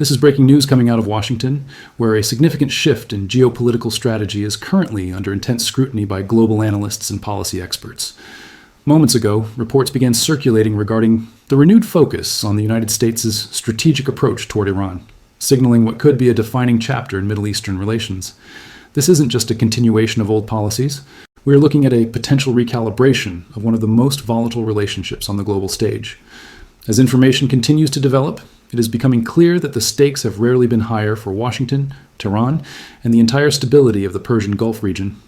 This is breaking news coming out of Washington, where a significant shift in geopolitical strategy is currently under intense scrutiny by global analysts and policy experts. Moments ago, reports began circulating regarding the renewed focus on the United States' strategic approach toward Iran, signaling what could be a defining chapter in Middle Eastern relations. This isn't just a continuation of old policies. We are looking at a potential recalibration of one of the most volatile relationships on the global stage. As information continues to develop, it is becoming clear that the stakes have rarely been higher for Washington, Tehran, and the entire stability of the Persian Gulf region.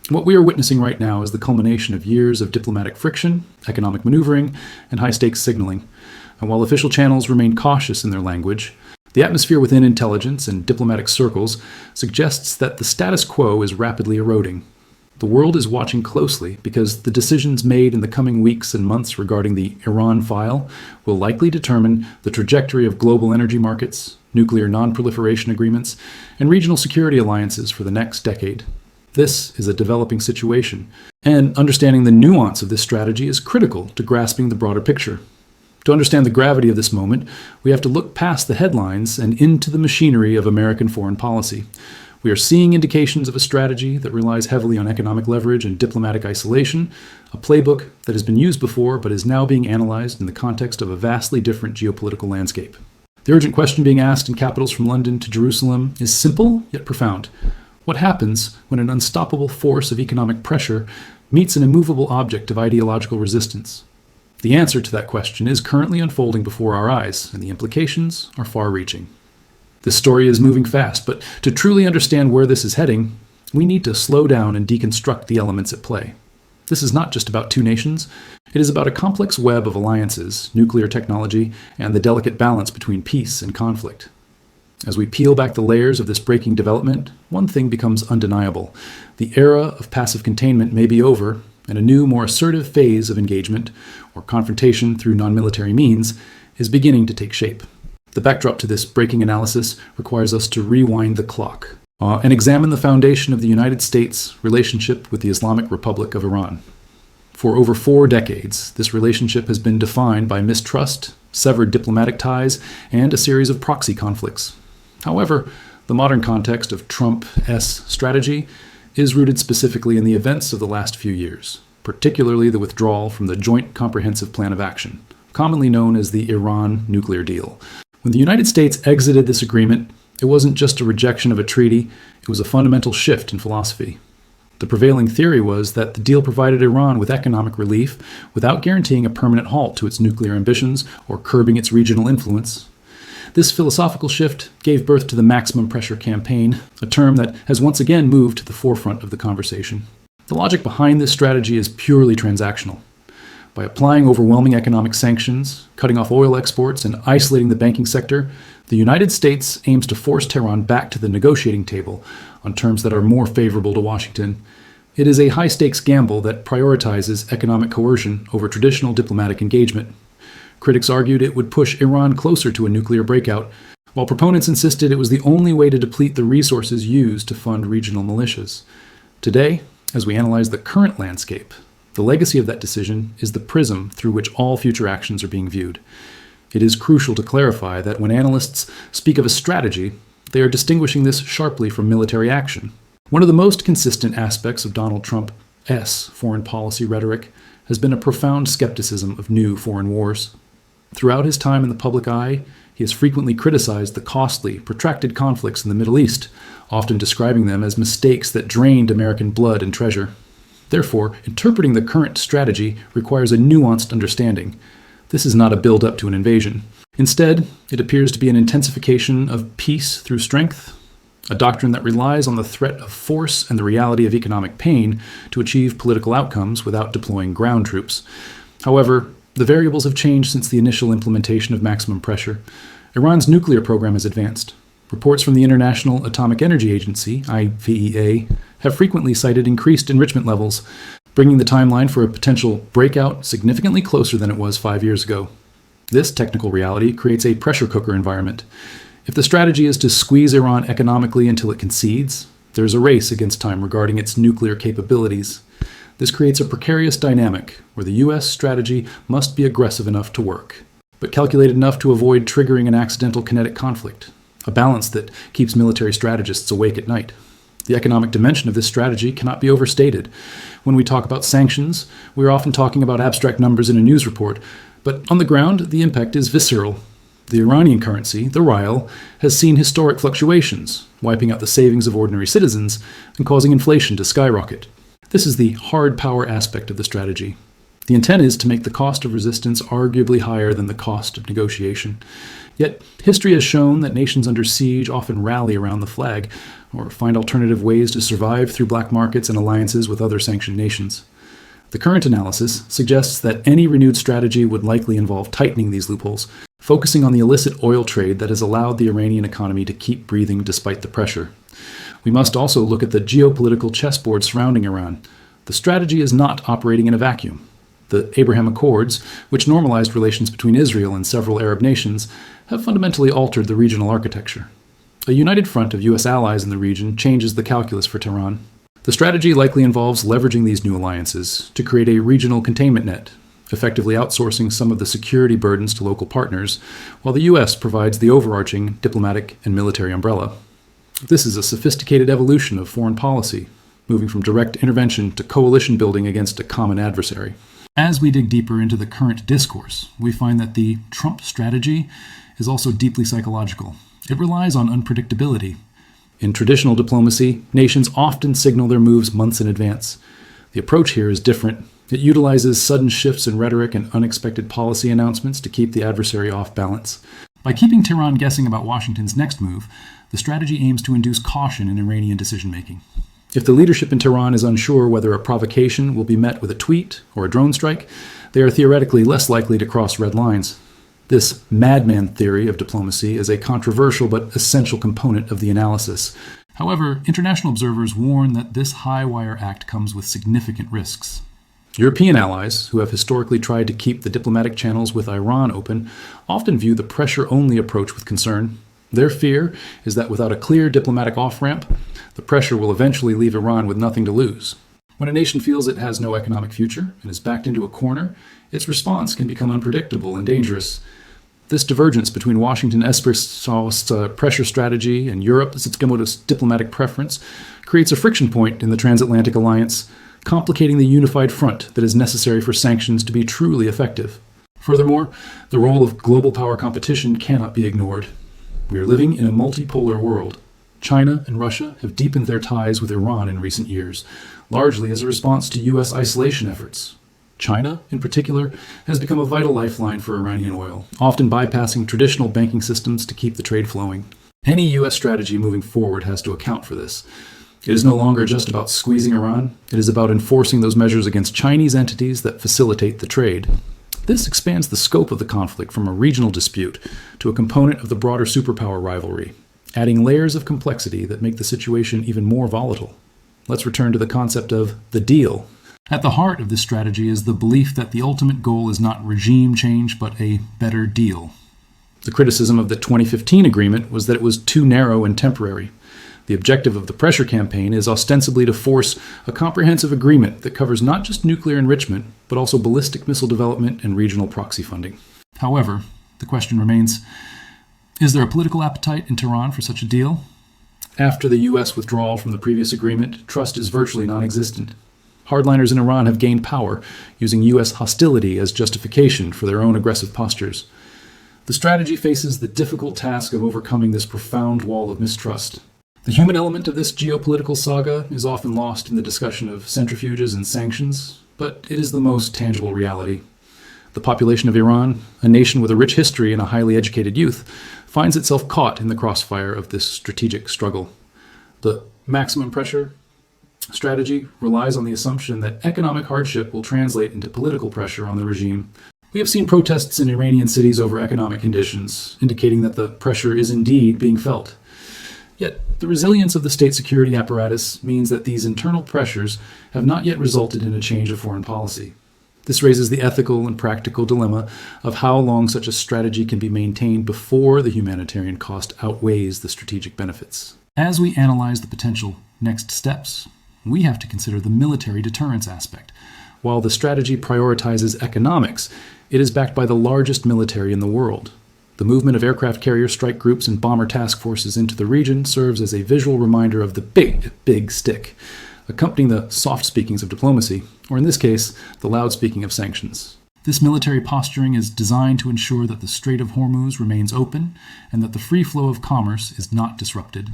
What we are witnessing right now is the culmination of years of diplomatic friction, economic maneuvering, and high-stakes signaling. And while official channels remain cautious in their language, the atmosphere within intelligence and diplomatic circles suggests that the status quo is rapidly eroding. The world is watching closely because the decisions made in the coming weeks and months regarding the Iran file will likely determine the trajectory of global energy markets, nuclear non-proliferation agreements, and regional security alliances for the next decade. This is a developing situation, and understanding the nuance of this strategy is critical to grasping the broader picture. To understand the gravity of this moment, we have to look past the headlines and into the machinery of American foreign policy. We are seeing indications of a strategy that relies heavily on economic leverage and diplomatic isolation, a playbook that has been used before but is now being analyzed in the context of a vastly different geopolitical landscape. The urgent question being asked in capitals from London to Jerusalem is simple yet profound. What happens when an unstoppable force of economic pressure meets an immovable object of ideological resistance? The answer to that question is currently unfolding before our eyes, and the implications are far-reaching. This story is moving fast, but to truly understand where this is heading, we need to slow down and deconstruct the elements at play. This is not just about two nations. It is about a complex web of alliances, nuclear technology, and the delicate balance between peace and conflict. As we peel back the layers of this breaking development, one thing becomes undeniable. The era of passive containment may be over, and a new, more assertive phase of engagement, or confrontation through non-military means, is beginning to take shape. The backdrop to this breaking analysis requires us to rewind the clock and examine the foundation of the United States' relationship with the Islamic Republic of Iran. For over 4 decades, this relationship has been defined by mistrust, severed diplomatic ties, and a series of proxy conflicts. However, the modern context of Trump-S strategy is rooted specifically in the events of the last few years, particularly the withdrawal from the Joint Comprehensive Plan of Action, commonly known as the Iran nuclear deal. When the United States exited this agreement, it wasn't just a rejection of a treaty, it was a fundamental shift in philosophy. The prevailing theory was that the deal provided Iran with economic relief without guaranteeing a permanent halt to its nuclear ambitions or curbing its regional influence. This philosophical shift gave birth to the maximum pressure campaign, a term that has once again moved to the forefront of the conversation. The logic behind this strategy is purely transactional. By applying overwhelming economic sanctions, cutting off oil exports, and isolating the banking sector, the United States aims to force Tehran back to the negotiating table on terms that are more favorable to Washington. It is a high-stakes gamble that prioritizes economic coercion over traditional diplomatic engagement. Critics argued it would push Iran closer to a nuclear breakout, while proponents insisted it was the only way to deplete the resources used to fund regional militias. Today, as we analyze the current landscape, the legacy of that decision is the prism through which all future actions are being viewed. It is crucial to clarify that when analysts speak of a strategy, they are distinguishing this sharply from military action. One of the most consistent aspects of Donald Trump's foreign policy rhetoric has been a profound skepticism of new foreign wars. Throughout his time in the public eye, he has frequently criticized the costly, protracted conflicts in the Middle East, often describing them as mistakes that drained American blood and treasure. Therefore, interpreting the current strategy requires a nuanced understanding. This is not a build-up to an invasion. Instead, it appears to be an intensification of peace through strength, a doctrine that relies on the threat of force and the reality of economic pain to achieve political outcomes without deploying ground troops. However, the variables have changed since the initial implementation of maximum pressure. Iran's nuclear program has advanced. Reports from the International Atomic Energy Agency, IAEA, have frequently cited increased enrichment levels, bringing the timeline for a potential breakout significantly closer than it was 5 years ago. This technical reality creates a pressure cooker environment. If the strategy is to squeeze Iran economically until it concedes, there is a race against time regarding its nuclear capabilities. This creates a precarious dynamic where the U.S. strategy must be aggressive enough to work. but calculated enough to avoid triggering an accidental kinetic conflict, a balance that keeps military strategists awake at night. The economic dimension of this strategy cannot be overstated. When we talk about sanctions, we are often talking about abstract numbers in a news report, but on the ground, the impact is visceral. The Iranian currency, the Rial, has seen historic fluctuations, wiping out the savings of ordinary citizens and causing inflation to skyrocket. This is the hard power aspect of the strategy. The intent is to make the cost of resistance arguably higher than the cost of negotiation. Yet, history has shown that nations under siege often rally around the flag, or find alternative ways to survive through black markets and alliances with other sanctioned nations. The current analysis suggests that any renewed strategy would likely involve tightening these loopholes, focusing on the illicit oil trade that has allowed the Iranian economy to keep breathing despite the pressure. We must also look at the geopolitical chessboard surrounding Iran. The strategy is not operating in a vacuum. The Abraham Accords, which normalized relations between Israel and several Arab nations, have fundamentally altered the regional architecture. A united front of U.S. allies in the region changes the calculus for Tehran. The strategy likely involves leveraging these new alliances to create a regional containment net, effectively outsourcing some of the security burdens to local partners, while the U.S. provides the overarching diplomatic and military umbrella. This is a sophisticated evolution of foreign policy, moving from direct intervention to coalition building against a common adversary. As we dig deeper into the current discourse, we find that the Trump strategy is also deeply psychological. It relies on unpredictability. In traditional diplomacy, nations often signal their moves months in advance. The approach here is different. It utilizes sudden shifts in rhetoric and unexpected policy announcements to keep the adversary off balance. By keeping Tehran guessing about Washington's next move, the strategy aims to induce caution in Iranian decision-making. If the leadership in Tehran is unsure whether a provocation will be met with a tweet or a drone strike, they are theoretically less likely to cross red lines. This madman theory of diplomacy is a controversial but essential component of the analysis. However, international observers warn that this high-wire act comes with significant risks. European allies, who have historically tried to keep the diplomatic channels with Iran open, often view the pressure-only approach with concern. Their fear is that without a clear diplomatic off-ramp, the pressure will eventually leave Iran with nothing to lose. When a nation feels it has no economic future and is backed into a corner, its response can become unpredictable and dangerous. This divergence between Washington espoused pressure strategy and Europe's diplomatic preference creates a friction point in the transatlantic alliance, complicating the unified front that is necessary for sanctions to be truly effective. Furthermore, the role of global power competition cannot be ignored. We are living in a multipolar world. China and Russia have deepened their ties with Iran in recent years, largely as a response to U.S. isolation efforts. China, in particular, has become a vital lifeline for Iranian oil, often bypassing traditional banking systems to keep the trade flowing. Any U.S. strategy moving forward has to account for this. It is no longer just about squeezing Iran. It is about enforcing those measures against Chinese entities that facilitate the trade. This expands the scope of the conflict from a regional dispute to a component of the broader superpower rivalry, adding layers of complexity that make the situation even more volatile. Let's return to the concept of the deal. At the heart of this strategy is the belief that the ultimate goal is not regime change, but a better deal. The criticism of the 2015 agreement was that it was too narrow and temporary. The objective of the pressure campaign is ostensibly to force a comprehensive agreement that covers not just nuclear enrichment, but also ballistic missile development and regional proxy funding. However, the question remains, is there a political appetite in Tehran for such a deal? After the U.S. withdrawal from the previous agreement, trust is virtually non-existent. Hardliners in Iran have gained power, using U.S. hostility as justification for their own aggressive postures. The strategy faces the difficult task of overcoming this profound wall of mistrust. The human element of this geopolitical saga is often lost in the discussion of centrifuges and sanctions, but it is the most tangible reality. The population of Iran, a nation with a rich history and a highly educated youth, finds itself caught in the crossfire of this strategic struggle. The maximum pressure strategy relies on the assumption that economic hardship will translate into political pressure on the regime. We have seen protests in Iranian cities over economic conditions, indicating that the pressure is indeed being felt. Yet, the resilience of the state security apparatus means that these internal pressures have not yet resulted in a change of foreign policy. This raises the ethical and practical dilemma of how long such a strategy can be maintained before the humanitarian cost outweighs the strategic benefits. As we analyze the potential next steps, we have to consider the military deterrence aspect. While the strategy prioritizes economics, it is backed by the largest military in the world. The movement of aircraft carrier strike groups and bomber task forces into the region serves as a visual reminder of the big, big stick, accompanying the soft speakings of diplomacy, or in this case, the loud speaking of sanctions. This military posturing is designed to ensure that the Strait of Hormuz remains open and that the free flow of commerce is not disrupted.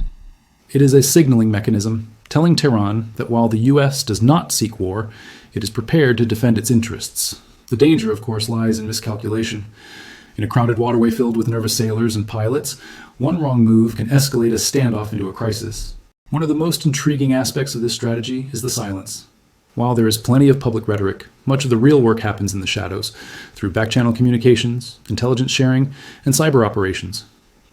It is a signaling mechanism telling Tehran that while the U.S. does not seek war, it is prepared to defend its interests. The danger, of course, lies in miscalculation. In a crowded waterway filled with nervous sailors and pilots, one wrong move can escalate a standoff into a crisis. One of the most intriguing aspects of this strategy is the silence. While there is plenty of public rhetoric, much of the real work happens in the shadows, through back-channel communications, intelligence sharing, and cyber operations.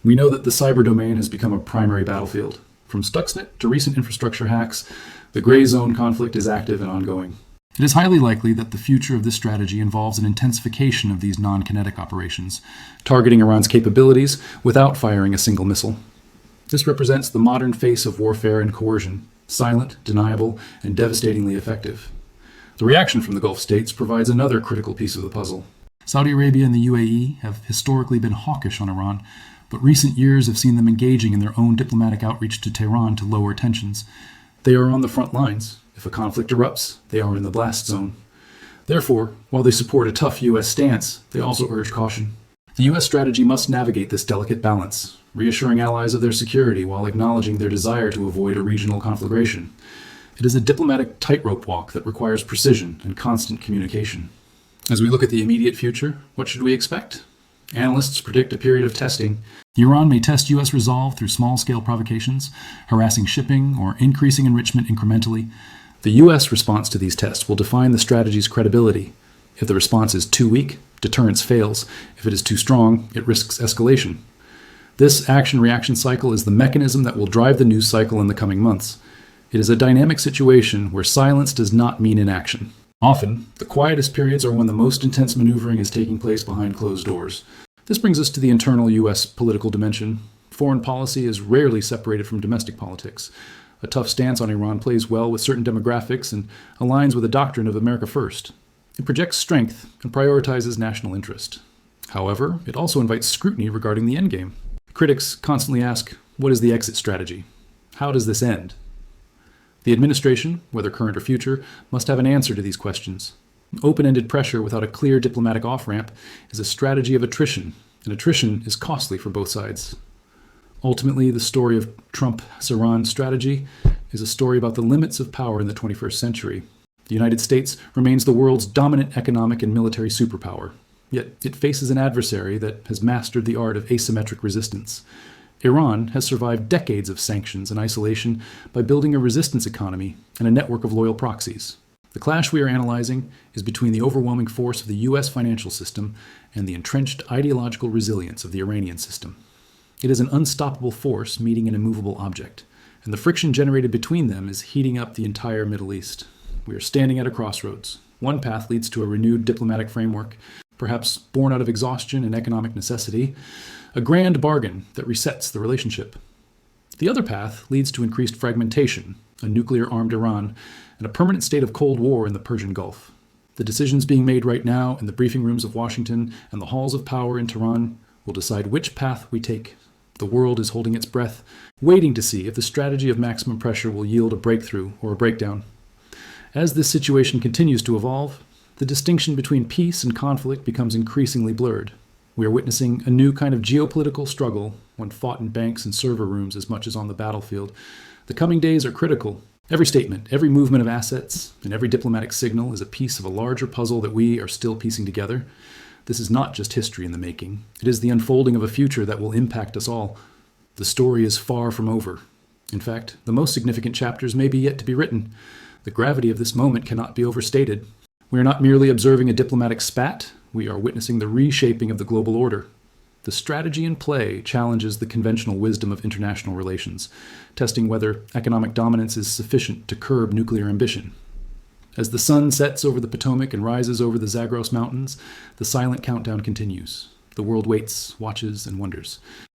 We know that the cyber domain has become a primary battlefield. From Stuxnet to recent infrastructure hacks, the gray zone conflict is active and ongoing. It is highly likely that the future of this strategy involves an intensification of these non-kinetic operations, targeting Iran's capabilities without firing a single missile. This represents the modern face of warfare and coercion, silent, deniable, and devastatingly effective. The reaction from the Gulf states provides another critical piece of the puzzle. Saudi Arabia and the UAE have historically been hawkish on Iran, but recent years have seen them engaging in their own diplomatic outreach to Tehran to lower tensions. They are on the front lines. If a conflict erupts, they are in the blast zone. Therefore, while they support a tough U.S. stance, they also urge caution. The U.S. strategy must navigate this delicate balance, reassuring allies of their security while acknowledging their desire to avoid a regional conflagration. It is a diplomatic tightrope walk that requires precision and constant communication. As we look at the immediate future, what should we expect? Analysts predict a period of testing. Iran may test U.S. resolve through small-scale provocations, harassing shipping, or increasing enrichment incrementally. The U.S. response to these tests will define the strategy's credibility. If the response is too weak, deterrence fails. If it is too strong, it risks escalation. This action-reaction cycle is the mechanism that will drive the news cycle in the coming months. It is a dynamic situation where silence does not mean inaction. Often, the quietest periods are when the most intense maneuvering is taking place behind closed doors. This brings us to the internal U.S. political dimension. Foreign policy is rarely separated from domestic politics. A tough stance on Iran plays well with certain demographics and aligns with the doctrine of America First. It projects strength and prioritizes national interest. However, it also invites scrutiny regarding the endgame. Critics constantly ask, what is the exit strategy? How does this end? The administration, whether current or future, must have an answer to these questions. Open-ended pressure without a clear diplomatic off-ramp is a strategy of attrition, and attrition is costly for both sides. Ultimately, the story of Trump's Iran strategy is a story about the limits of power in the 21st century. The United States remains the world's dominant economic and military superpower, yet it faces an adversary that has mastered the art of asymmetric resistance. Iran has survived decades of sanctions and isolation by building a resistance economy and a network of loyal proxies. The clash we are analyzing is between the overwhelming force of the U.S. financial system and the entrenched ideological resilience of the Iranian system. It is an unstoppable force meeting an immovable object, and the friction generated between them is heating up the entire Middle East. We are standing at a crossroads. One path leads to a renewed diplomatic framework, perhaps born out of exhaustion and economic necessity, a grand bargain that resets the relationship. The other path leads to increased fragmentation, a nuclear-armed Iran, and a permanent state of Cold War in the Persian Gulf. The decisions being made right now in the briefing rooms of Washington and the halls of power in Tehran will decide which path we take. The world is holding its breath, waiting to see if the strategy of maximum pressure will yield a breakthrough or a breakdown. As this situation continues to evolve, the distinction between peace and conflict becomes increasingly blurred. We are witnessing a new kind of geopolitical struggle, one fought in banks and server rooms as much as on the battlefield. The coming days are critical. Every statement, every movement of assets, and every diplomatic signal is a piece of a larger puzzle that we are still piecing together. This is not just history in the making. It is the unfolding of a future that will impact us all. The story is far from over. In fact, the most significant chapters may be yet to be written. The gravity of this moment cannot be overstated. We are not merely observing a diplomatic spat. We are witnessing the reshaping of the global order. The strategy in play challenges the conventional wisdom of international relations, testing whether economic dominance is sufficient to curb nuclear ambition. As the sun sets over the Potomac and rises over the Zagros Mountains, the silent countdown continues. The world waits, watches, and wonders.